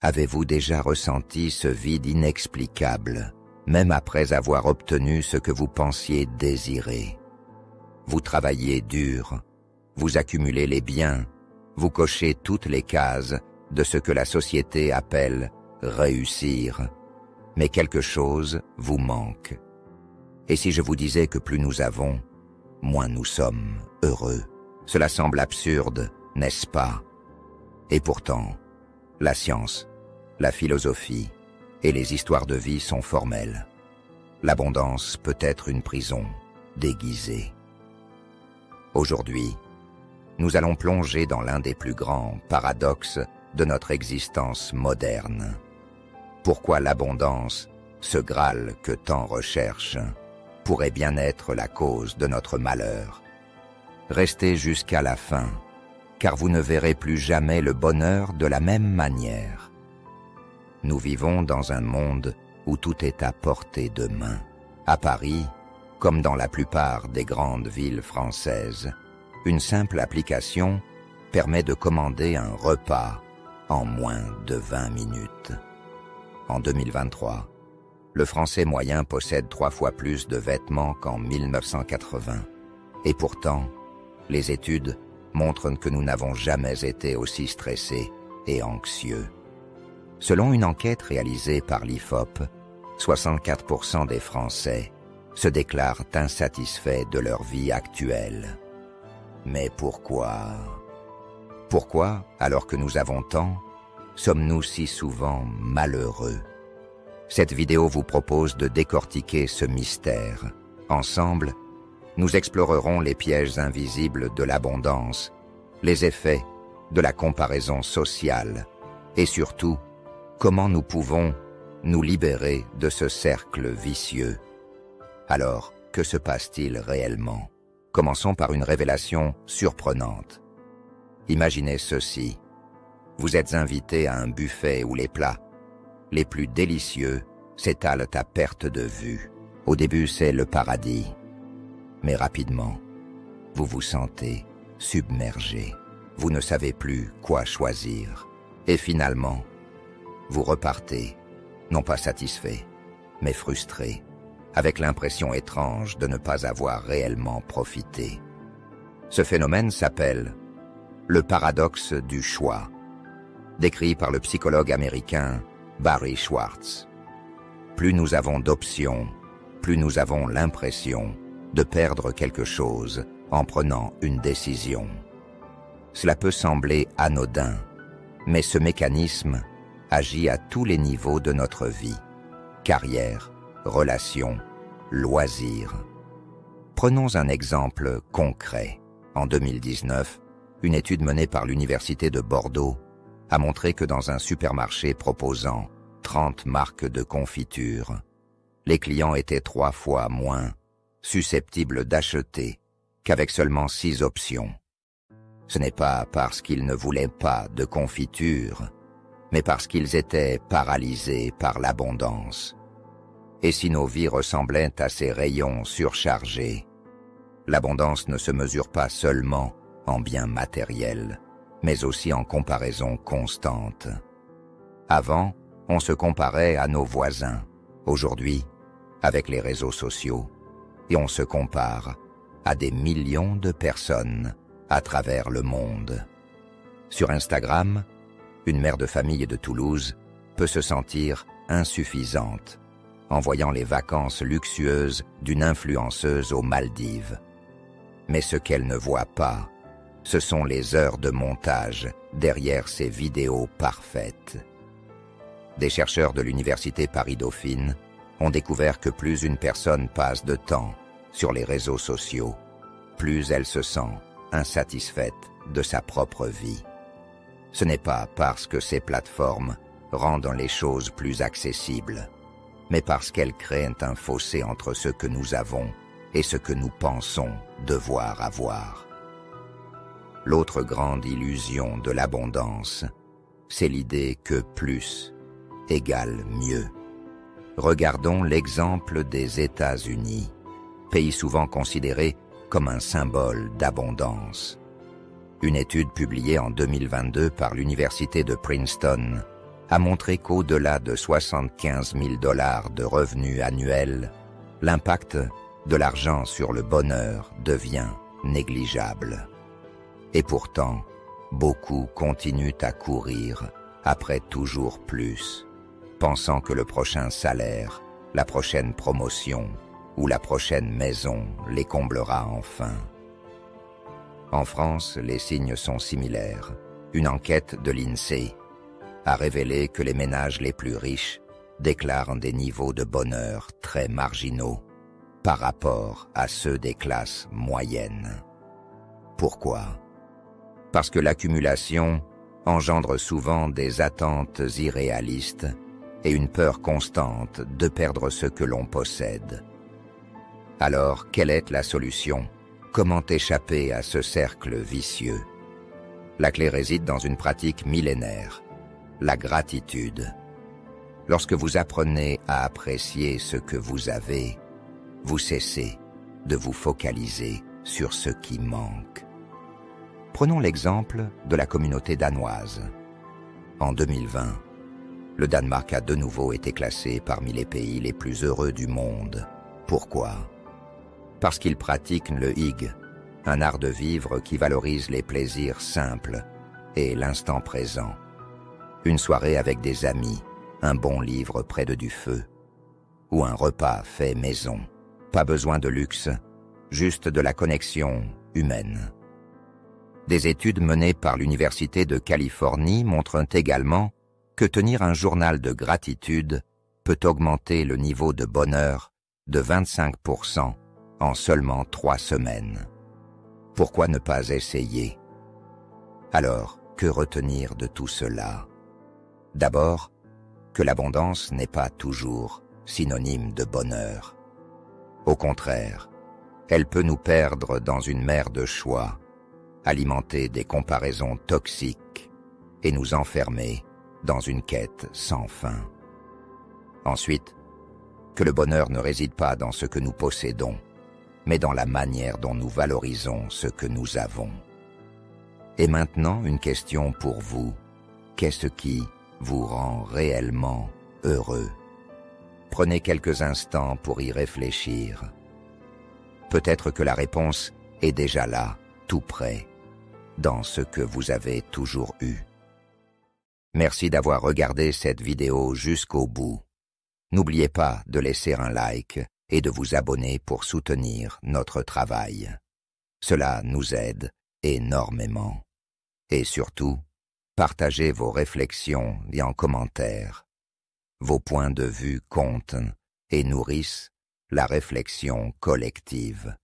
Avez-vous déjà ressenti ce vide inexplicable, même après avoir obtenu ce que vous pensiez désirer? Vous travaillez dur, vous accumulez les biens, vous cochez toutes les cases de ce que la société appelle réussir, mais quelque chose vous manque. Et si je vous disais que plus nous avons, moins nous sommes heureux? Cela semble absurde, n'est-ce pas? Et pourtant, la science, la philosophie et les histoires de vie sont formelles. L'abondance peut être une prison déguisée. Aujourd'hui, nous allons plonger dans l'un des plus grands paradoxes de notre existence moderne. Pourquoi l'abondance, ce Graal que tant recherchent, pourrait bien être la cause de notre malheur? Restez jusqu'à la fin, car vous ne verrez plus jamais le bonheur de la même manière. Nous vivons dans un monde où tout est à portée de main. À Paris, comme dans la plupart des grandes villes françaises, une simple application permet de commander un repas en moins de 20 minutes. En 2023, le Français moyen possède 3 fois plus de vêtements qu'en 1980. Et pourtant, les études montrent que nous n'avons jamais été aussi stressés et anxieux. Selon une enquête réalisée par l'IFOP, 64% des Français se déclarent insatisfaits de leur vie actuelle. Mais pourquoi? Pourquoi, alors que nous avons tant, sommes-nous si souvent malheureux? Cette vidéo vous propose de décortiquer ce mystère. Ensemble, nous explorerons les pièges invisibles de l'abondance, les effets de la comparaison sociale et surtout, comment nous pouvons nous libérer de ce cercle vicieux. Alors, que se passe-t-il réellement? Commençons par une révélation surprenante. Imaginez ceci. Vous êtes invité à un buffet où les plats les plus délicieux s'étalent à perte de vue. Au début, c'est le paradis. Mais rapidement, vous vous sentez submergé. Vous ne savez plus quoi choisir. Et finalement, vous repartez, non pas satisfait, mais frustré, avec l'impression étrange de ne pas avoir réellement profité. Ce phénomène s'appelle le paradoxe du choix, décrit par le psychologue américain Barry Schwartz. Plus nous avons d'options, plus nous avons l'impression de perdre quelque chose en prenant une décision. Cela peut sembler anodin, mais ce mécanisme agit à tous les niveaux de notre vie: carrière, relations, loisirs. Prenons un exemple concret. En 2019, une étude menée par l'Université de Bordeaux a montré que dans un supermarché proposant 30 marques de confiture, les clients étaient 3 fois moins susceptibles d'acheter qu'avec seulement 6 options. Ce n'est pas parce qu'ils ne voulaient pas de confiture, mais parce qu'ils étaient paralysés par l'abondance. Et si nos vies ressemblaient à ces rayons surchargés, l'abondance ne se mesure pas seulement en biens matériels, mais aussi en comparaison constante. Avant, on se comparait à nos voisins. Aujourd'hui, avec les réseaux sociaux, et on se compare à des millions de personnes à travers le monde. Sur Instagram, une mère de famille de Toulouse peut se sentir insuffisante en voyant les vacances luxueuses d'une influenceuse aux Maldives. Mais ce qu'elle ne voit pas, ce sont les heures de montage derrière ces vidéos parfaites. Des chercheurs de l'université Paris-Dauphine ont découvert que plus une personne passe de temps sur les réseaux sociaux, plus elle se sent insatisfaite de sa propre vie. Ce n'est pas parce que ces plateformes rendent les choses plus accessibles, mais parce qu'elles créent un fossé entre ce que nous avons et ce que nous pensons devoir avoir. L'autre grande illusion de l'abondance, c'est l'idée que plus égale mieux. Regardons l'exemple des États-Unis, pays souvent considéré comme un symbole d'abondance. Une étude publiée en 2022 par l'université de Princeton a montré qu'au-delà de 75 000 $ de revenus annuels, l'impact de l'argent sur le bonheur devient négligeable. Et pourtant, beaucoup continuent à courir après toujours plus, pensant que le prochain salaire, la prochaine promotion ou la prochaine maison les comblera enfin. En France, les signes sont similaires. Une enquête de l'INSEE a révélé que les ménages les plus riches déclarent des niveaux de bonheur très marginaux par rapport à ceux des classes moyennes. Pourquoi? Parce que l'accumulation engendre souvent des attentes irréalistes et une peur constante de perdre ce que l'on possède. Alors, quelle est la solution? Comment échapper à ce cercle vicieux? La clé réside dans une pratique millénaire, la gratitude. Lorsque vous apprenez à apprécier ce que vous avez, vous cessez de vous focaliser sur ce qui manque. Prenons l'exemple de la communauté danoise. En 2020, le Danemark a de nouveau été classé parmi les pays les plus heureux du monde. Pourquoi? Parce qu'ils pratiquent le hygge, un art de vivre qui valorise les plaisirs simples et l'instant présent. Une soirée avec des amis, un bon livre près du feu, ou un repas fait maison. Pas besoin de luxe, juste de la connexion humaine. Des études menées par l'Université de Californie montrent également que tenir un journal de gratitude peut augmenter le niveau de bonheur de 25% en seulement 3 semaines. Pourquoi ne pas essayer? Alors, que retenir de tout cela? D'abord, que l'abondance n'est pas toujours synonyme de bonheur. Au contraire, elle peut nous perdre dans une mer de choix, alimenter des comparaisons toxiques et nous enfermer dans une quête sans fin. Ensuite, que le bonheur ne réside pas dans ce que nous possédons, mais dans la manière dont nous valorisons ce que nous avons. Et maintenant, une question pour vous. Qu'est-ce qui vous rend réellement heureux? Prenez quelques instants pour y réfléchir. Peut-être que la réponse est déjà là, tout près, dans ce que vous avez toujours eu. Merci d'avoir regardé cette vidéo jusqu'au bout. N'oubliez pas de laisser un like et de vous abonner pour soutenir notre travail. Cela nous aide énormément. Et surtout, partagez vos réflexions et en commentaire. Vos points de vue comptent et nourrissent la réflexion collective.